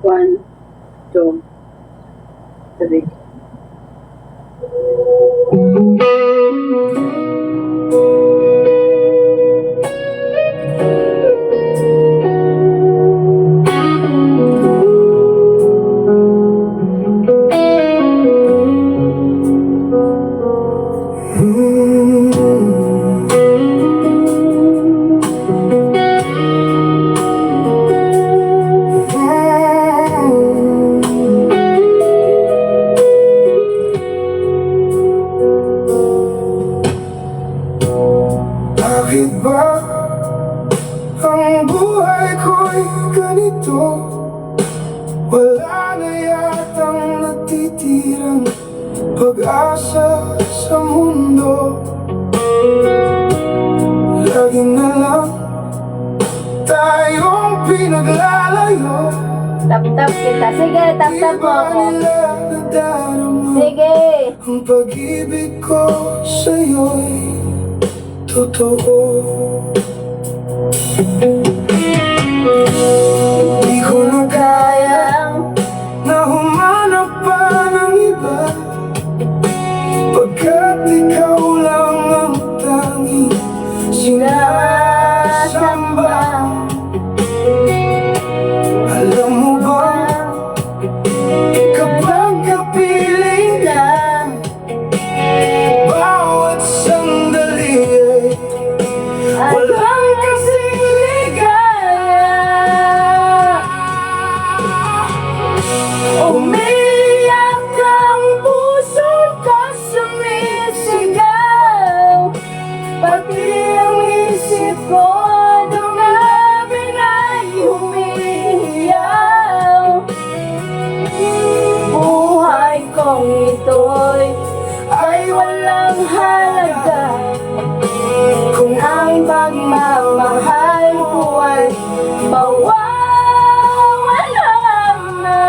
1, 2, 3. Bakit ba ang buhay ko'y ganito? Wala na yatang natitirang pag-asa sa mundo. Lagi na lang tayong pinaglalayo. Tap-tap kita. Sige, tap-tap mo ako. Sige. Ang pag-ibig ko sa'yo'y totoo. Di ko na kaya na humanap pa ng iba, pagkat ikaw lang ang tanging sinasamba. Alam mo ba, kapag kapiling ka, bawat sandali ay walang kasing ligaya. Umiyak ang puso ko, sumisigaw, pati ang isip ko dumamin ay humihiyaw. Buhay kong ito'y ay walang halaga kung ang pagmamahal ko ay mawawala na.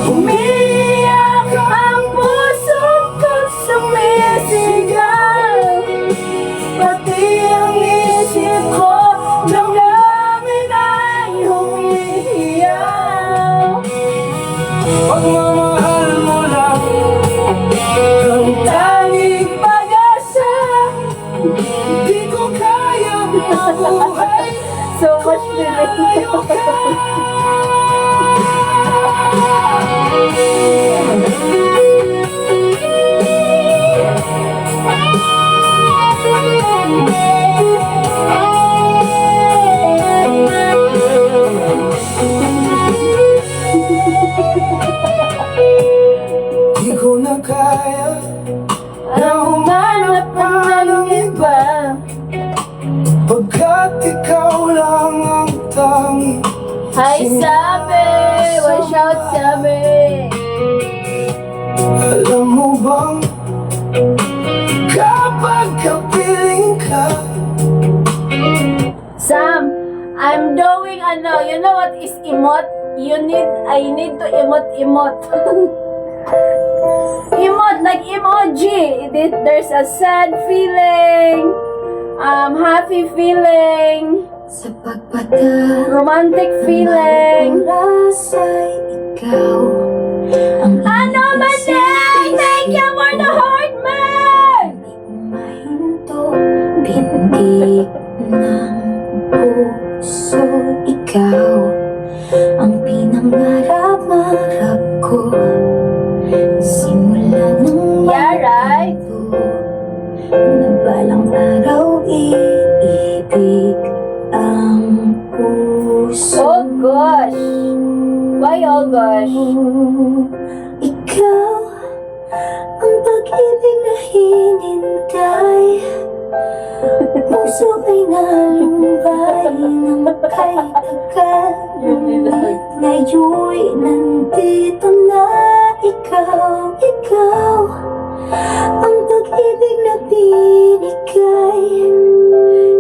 Umiyak ang puso ko, sumisigaw, pati ang isip ko damdamin ay humihiyaw. Pagmamahal mo lang ang tanging pag-asa. Di ko kayang mabuhay So much feeling. Di ko na kaya na humanap pa ng iba, pagkat ikaw lang ang tanging Hi, Sabi! One shout, Sabi! alam mo bang kapag kapiling ka. Sam, I'm doing you know what is emote? I need to emote. Emote, like emoji. There's a sad feeling, happy feeling, Sa pagpata romantic feeling. oras ay ikaw ang Ano man yan? Thank you for the heart, man! mahinto, bintig ng puso. Ikaw ang pinangarap-ngarap ko, simula ng Yeah, right? na balang araw iibig ang puso. Oh gosh! Why oh gosh? Ikaw ang pag-ibig na hinintay, puso ay nalumbay ng kay tagal. Ngayon'y nandito na ikaw ang pag-ibig na binigay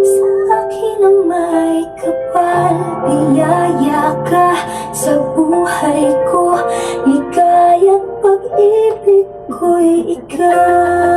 sa akin ang may kapal. Biyaya ka sa buhay ko, ligaya't pag-ibig ko'y ikaw.